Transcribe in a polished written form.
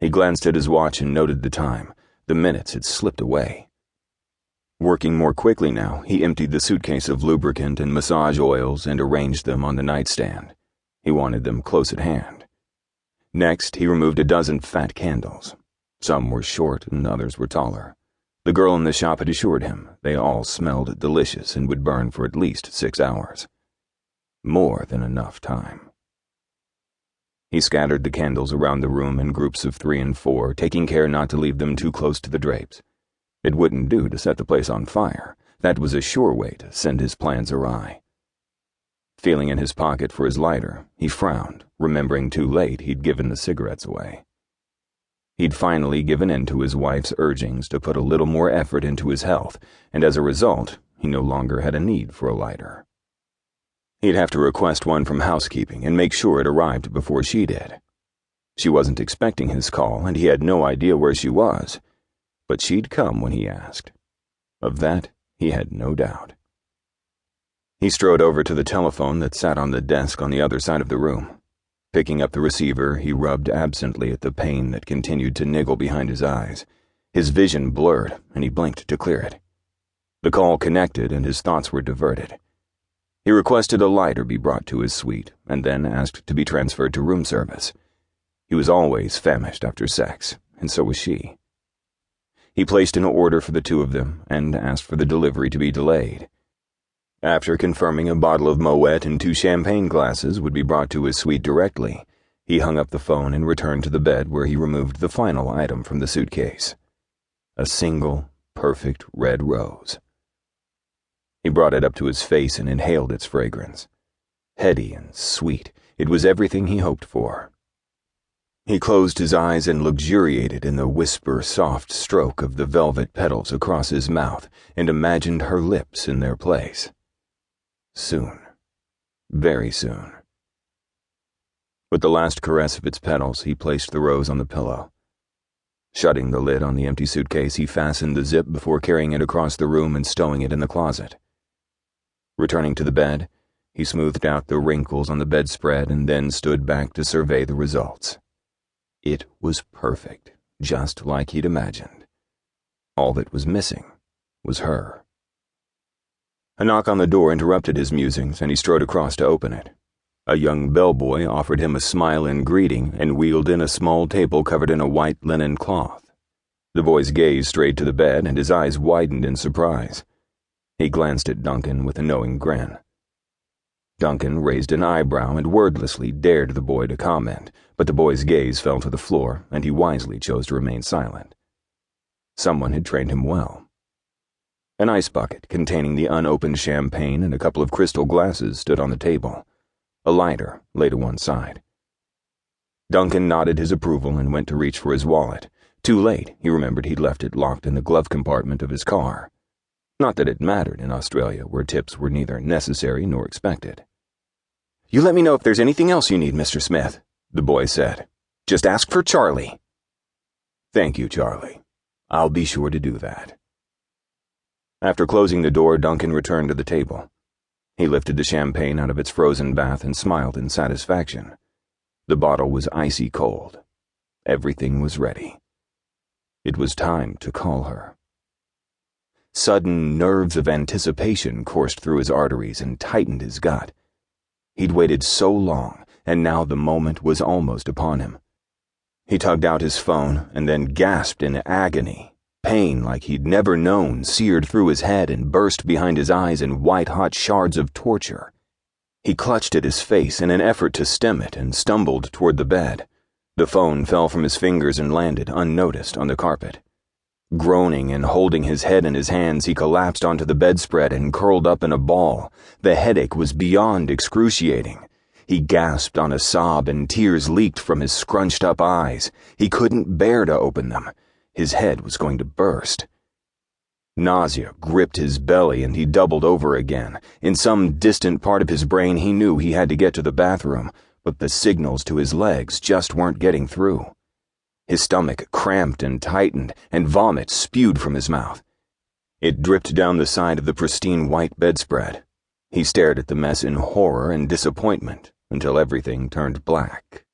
He glanced at his watch and noted the time. The minutes had slipped away. Working more quickly now, he emptied the suitcase of lubricant and massage oils and arranged them on the nightstand. He wanted them close at hand. Next, he removed a dozen fat candles. Some were short and others were taller. The girl in the shop had assured him they all smelled delicious and would burn for at least 6 hours. More than enough time. He scattered the candles around the room in groups of 3 and 4, taking care not to leave them too close to the drapes. It wouldn't do to set the place on fire. That was a sure way to send his plans awry. Feeling in his pocket for his lighter, he frowned, remembering too late he'd given the cigarettes away. He'd finally given in to his wife's urgings to put a little more effort into his health, and as a result, he no longer had a need for a lighter. He'd have to request one from housekeeping and make sure it arrived before she did. She wasn't expecting his call, and he had no idea where she was, but she'd come when he asked. Of that, he had no doubt. He strode over to the telephone that sat on the desk on the other side of the room. Picking up the receiver, he rubbed absently at the pain that continued to niggle behind his eyes. His vision blurred, and he blinked to clear it. The call connected, and his thoughts were diverted. He requested a lighter be brought to his suite, and then asked to be transferred to room service. He was always famished after sex, and so was she. He placed an order for the two of them, and asked for the delivery to be delayed. After confirming a bottle of Moet and 2 champagne glasses would be brought to his suite directly, he hung up the phone and returned to the bed where he removed the final item from the suitcase. A single, perfect red rose. He brought it up to his face and inhaled its fragrance. Heady and sweet, it was everything he hoped for. He closed his eyes and luxuriated in the whisper-soft stroke of the velvet petals across his mouth and imagined her lips in their place. Soon. Very soon. With the last caress of its petals, he placed the rose on the pillow. Shutting the lid on the empty suitcase, he fastened the zip before carrying it across the room and stowing it in the closet. Returning to the bed, he smoothed out the wrinkles on the bedspread and then stood back to survey the results. It was perfect, just like he'd imagined. All that was missing was her. A knock on the door interrupted his musings, and he strode across to open it. A young bellboy offered him a smile in greeting and wheeled in a small table covered in a white linen cloth. The boy's gaze strayed to the bed, and his eyes widened in surprise. He glanced at Duncan with a knowing grin. Duncan raised an eyebrow and wordlessly dared the boy to comment, but the boy's gaze fell to the floor, and he wisely chose to remain silent. Someone had trained him well. An ice bucket containing the unopened champagne and a couple of crystal glasses stood on the table. A lighter lay to one side. Duncan nodded his approval and went to reach for his wallet. Too late, he remembered he'd left it locked in the glove compartment of his car. Not that it mattered in Australia, where tips were neither necessary nor expected. "You let me know if there's anything else you need, Mr. Smith," the boy said. "Just ask for Charlie." "Thank you, Charlie. I'll be sure to do that." After closing the door, Duncan returned to the table. He lifted the champagne out of its frozen bath and smiled in satisfaction. The bottle was icy cold. Everything was ready. It was time to call her. Sudden nerves of anticipation coursed through his arteries and tightened his gut. He'd waited so long, and now the moment was almost upon him. He tugged out his phone and then gasped in agony. Pain like he'd never known seared through his head and burst behind his eyes in white-hot shards of torture. He clutched at his face in an effort to stem it and stumbled toward the bed. The phone fell from his fingers and landed, unnoticed, on the carpet. Groaning and holding his head in his hands, he collapsed onto the bedspread and curled up in a ball. The headache was beyond excruciating. He gasped on a sob and tears leaked from his scrunched-up eyes. He couldn't bear to open them. His head was going to burst. Nausea gripped his belly and he doubled over again. In some distant part of his brain he knew he had to get to the bathroom, but the signals to his legs just weren't getting through. His stomach cramped and tightened, and vomit spewed from his mouth. It dripped down the side of the pristine white bedspread. He stared at the mess in horror and disappointment until everything turned black.